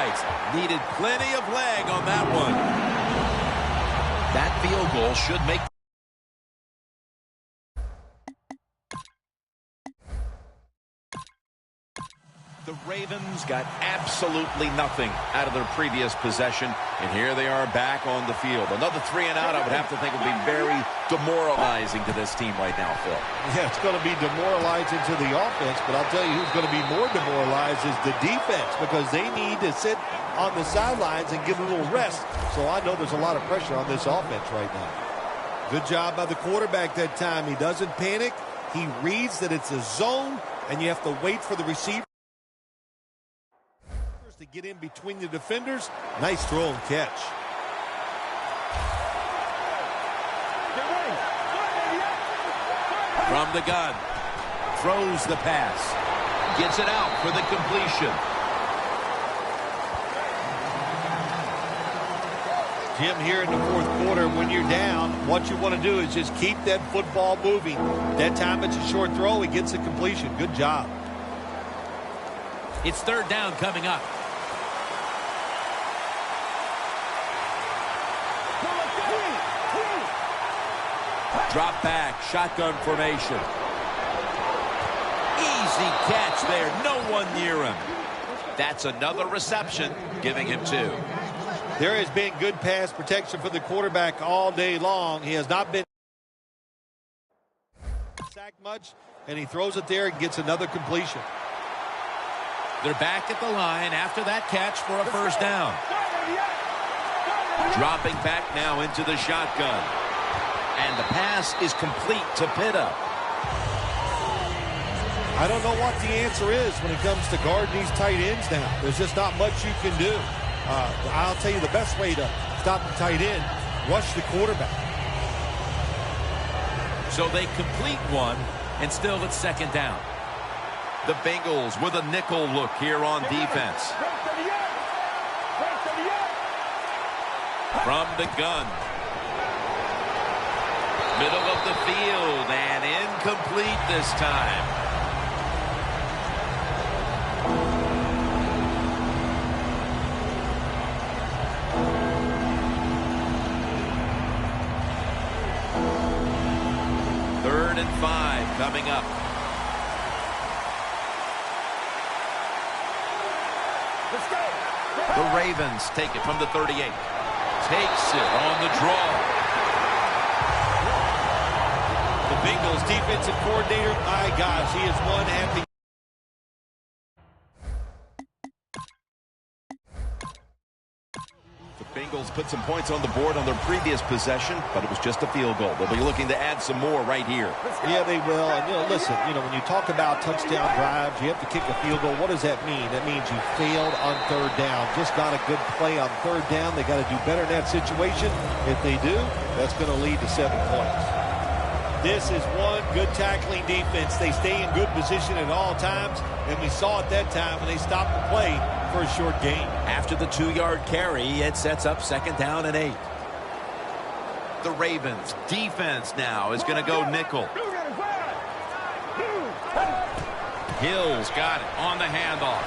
rights. Needed plenty of leg on that one. That field goal should make. The Ravens got absolutely nothing out of their previous possession, and here they are back on the field. Another 3 and out, I would have to think, would be very demoralizing to this team right now, Phil. Yeah, it's going to be demoralizing to the offense, but I'll tell you who's going to be more demoralized is the defense, because they need to sit on the sidelines and give a little rest. So I know there's a lot of pressure on this offense right now. Good job by the quarterback that time. He doesn't panic. He reads that it's a zone, and you have to wait for the receiver to get in between the defenders. Nice throw and catch. From the gun, throws the pass, gets it out for the completion. Jim, here in the fourth quarter, when you're down, what you want to do is just keep that football moving. That time it's a short throw. He gets a completion. Good job. It's third down coming up. Drop back, shotgun formation. Easy catch there, no one near him. That's another reception, giving him 2. There has been good pass protection for the quarterback all day long. He has not been sacked much, and he throws it there and gets another completion. They're back at the line after that catch for a first down. Dropping back now into the shotgun. And the pass is complete to Pitta. I don't know what the answer is when it comes to guarding these tight ends now. There's just not much you can do. I'll tell you the best way to stop the tight end, rush the quarterback. So they complete one, and still it's second down. The Bengals with a nickel look here on defense. From the gun. Middle of the field, and incomplete this time. Third and 5 coming up. Let's go. The Ravens take it from the 38. Takes it on the draw. The Bengals defensive coordinator, my gosh, he is one happy. The Bengals put some points on the board on their previous possession, but it was just a field goal. They'll be looking to add some more right here. Yeah, they will. And, listen, when you talk about touchdown drives, you have to kick a field goal. What does that mean? That means you failed on third down. Just not a good play on third down. They got to do better in that situation. If they do, that's going to lead to 7 points. This is one good tackling defense. They stay in good position at all times, and we saw it that time when they stopped the play for a short gain. After the 2-yard carry, it sets up second down and 8. The Ravens defense now is going to go nickel. Hill's got it on the handoff.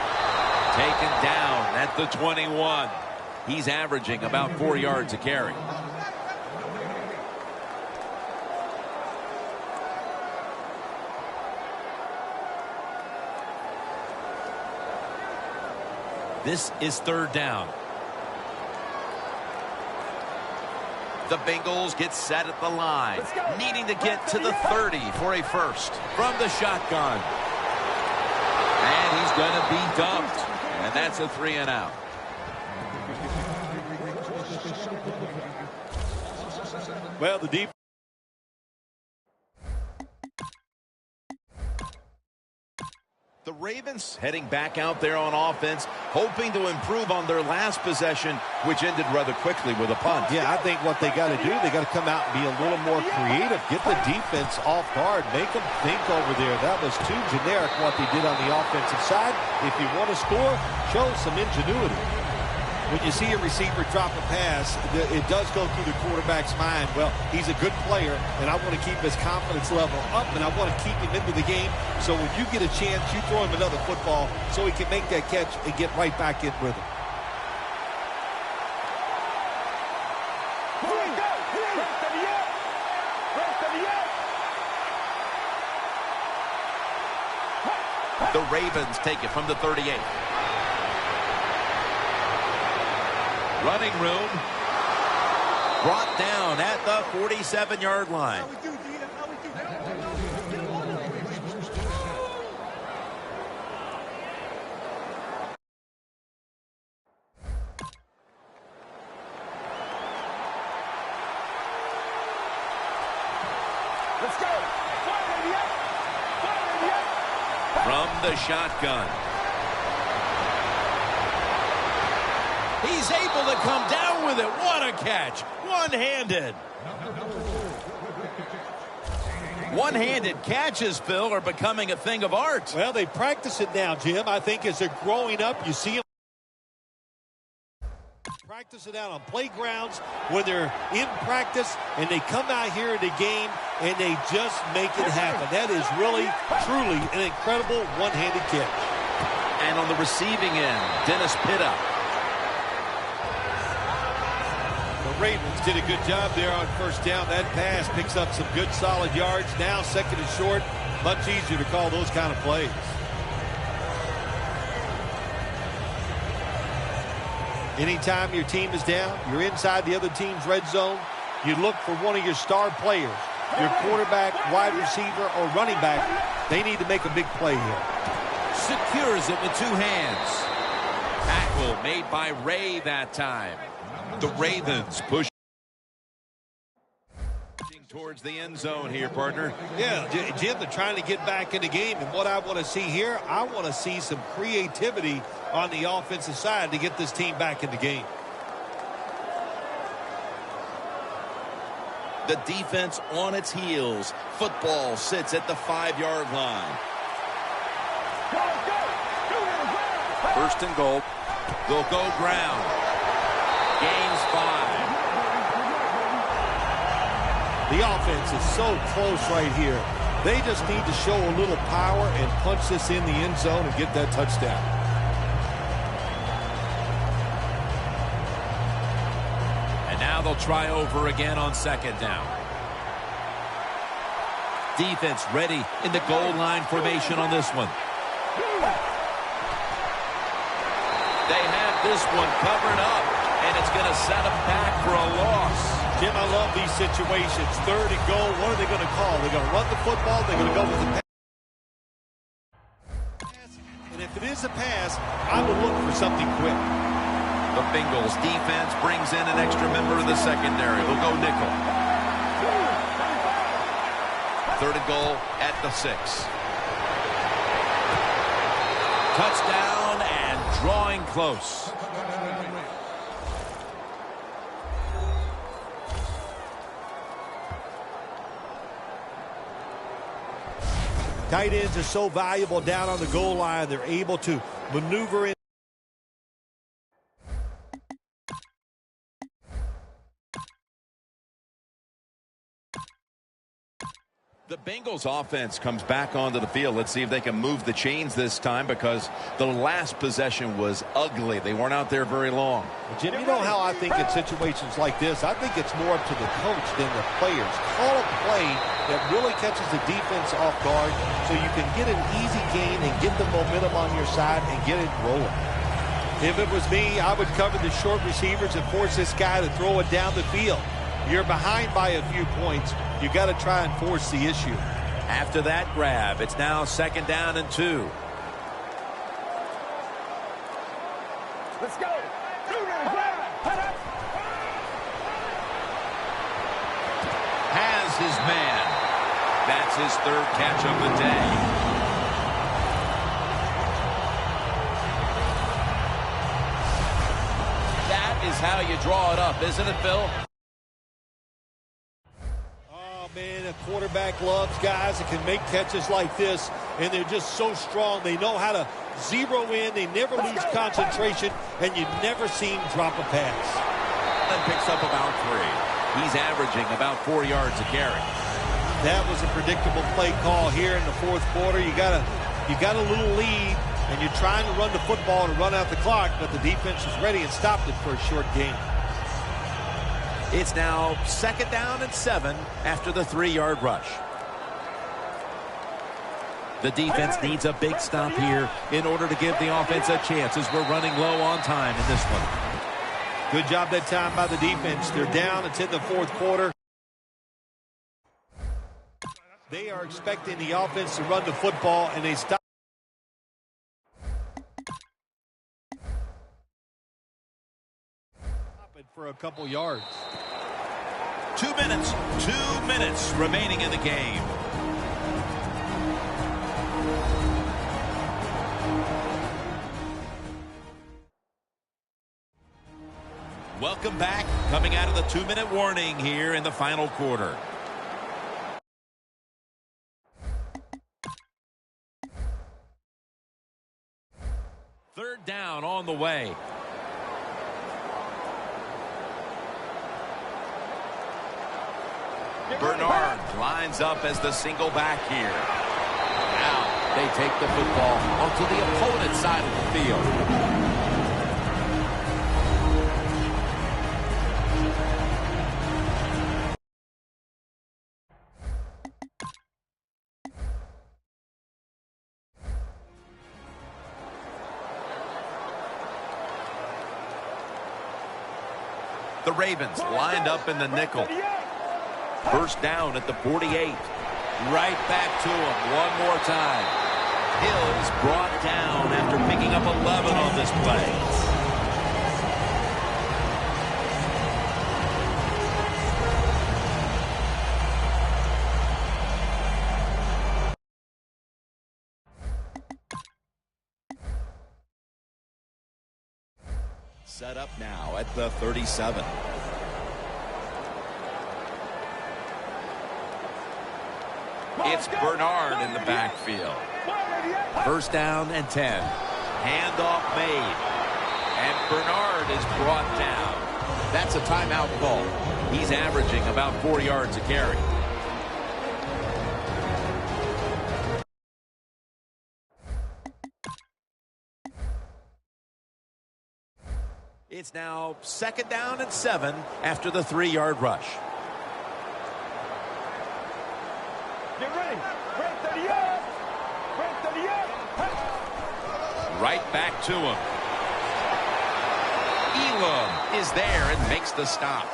Taken down at the 21. He's averaging about 4 yards a carry. This is third down. The Bengals get set at the line, needing to get to the 30 for a first from the shotgun. And he's going to be dumped. And that's a 3 and out. Well, the defense. The Ravens heading back out there on offense, hoping to improve on their last possession, which ended rather quickly with a punt. Yeah, I think what they got to do, they got to come out and be a little more creative. Get the defense off guard. Make them think over there. That was too generic what they did on the offensive side. If you want to score, show some ingenuity. When you see a receiver drop a pass, it does go through the quarterback's mind. Well, he's a good player, and I want to keep his confidence level up, and I want to keep him into the game. So when you get a chance, you throw him another football so he can make that catch and get right back in rhythm. The Ravens take it from the 38. Running room. Brought down at the 47-yard line. Let's go. From the shotgun. He's able to come down with it. What a catch. One-handed. One-handed catches, Phil, are becoming a thing of art. Well, they practice it now, Jim. I think as they're growing up, you see them practice it out on playgrounds when they're in practice, and they come out here in the game, and they just make it happen. That is really, truly an incredible one-handed catch. And on the receiving end, Dennis Pitta. The Ravens did a good job there on first down. That pass picks up some good solid yards. Now second and short, much easier to call those kind of plays. Anytime your team is down, you're inside the other team's red zone, you look for one of your star players, your quarterback, wide receiver, or running back. They need to make a big play here. Secures it with two hands. Tackle made by Ray that time. The Ravens push towards the end zone here, partner. Yeah, Jim, they're trying to get back in the game, and what I want to see here, I want to see some creativity on the offensive side to get this team back in the game. The defense on its heels. Football sits at the 5-yard line. First and goal. They'll go ground. Gains 5. The offense is so close right here. They just need to show a little power and punch this in the end zone and get that touchdown. And now they'll try over again on second down. Defense ready in the goal line formation on this one. They have this one covered up, and it's going to set them back for a loss. Jim, I love these situations. Third and goal, what are they going to call? They're going to run the football, they're going to go with the pass. And if it is a pass, I would look for something quick. The Bengals defense brings in an extra member of the secondary. They'll go nickel. Third and goal at the 6. Touchdown and drawing close. Tight ends are so valuable down on the goal line. They're able to maneuver in. The Bengals offense comes back onto the field. Let's see if they can move the chains this time, because the last possession was ugly. They weren't out there very long. Jim, you know how I think in situations like this, I think it's more up to the coach than the players. Call a play that really catches the defense off guard so you can get an easy gain and get the momentum on your side and get it rolling. If it was me, I would cover the short receivers and force this guy to throw it down the field. You're behind by a few points. You got to try and force the issue. After that grab, it's now second down and 2. Let's go. Has his man. That's his third catch of the day. That is how you draw it up, isn't it, Phil? Man, a quarterback loves guys that can make catches like this, and they're just so strong. They know how to zero in. They never lose concentration, and you never see him drop a pass. And picks up about 3. He's averaging about 4 yards a carry. That was a predictable play call here in the fourth quarter. You got a little lead, and you're trying to run the football to run out the clock, but the defense is ready and stopped it for a short gain. It's now 2nd down and 7 after the 3-yard rush. The defense needs a big stop here in order to give the offense a chance as we're running low on time in this one. Good job that time by the defense. They're down. It's in the 4th quarter. They are expecting the offense to run the football, and they stop it for a couple yards. 2 minutes remaining in the game. Welcome back. Coming out of the 2-minute warning here in the final quarter. Third down on the way. Bernard lines up as the single back here. Now they take the football onto the opponent's side of the field. The Ravens lined up in the nickel. First down at the 48. Right back to him one more time. Hill's brought down after picking up 11 on this play. Set up now at the 37. It's Bernard in the backfield. First down and 10. Handoff made. And Bernard is brought down. That's a timeout call. He's averaging about 4 yards a carry. It's now 2nd down and 7 after the 3-yard rush. Get ready. Break 30 yards. Break 30 yards. Right back to him. Elam is there and makes the stop.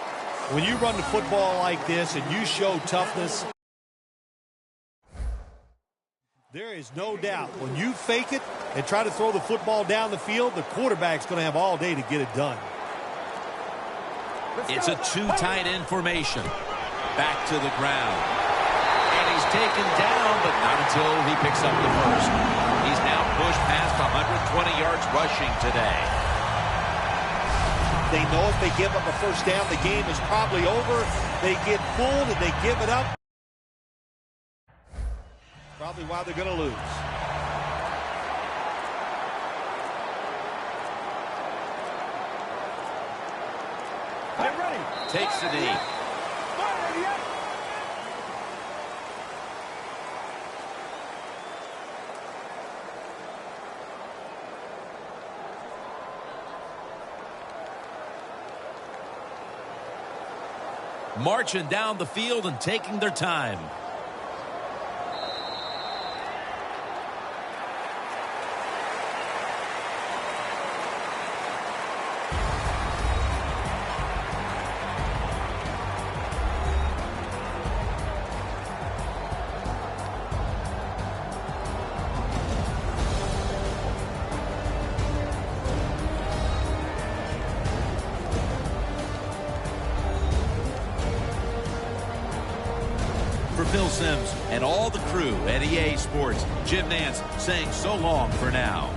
When you run the football like this and you show toughness, there is no doubt when you fake it and try to throw the football down the field, the quarterback's going to have all day to get it done. It's a 2 tight end formation. Back to the ground. And he's taken down, but not until he picks up the first. He's now pushed past 120 yards rushing today. They know if they give up a first down, the game is probably over. They get pulled and they give it up. Probably why they're going to lose. Get ready. Takes the knee. Marching down the field and taking their time. For Phil Simms and all the crew at EA Sports, Jim Nance saying so long for now.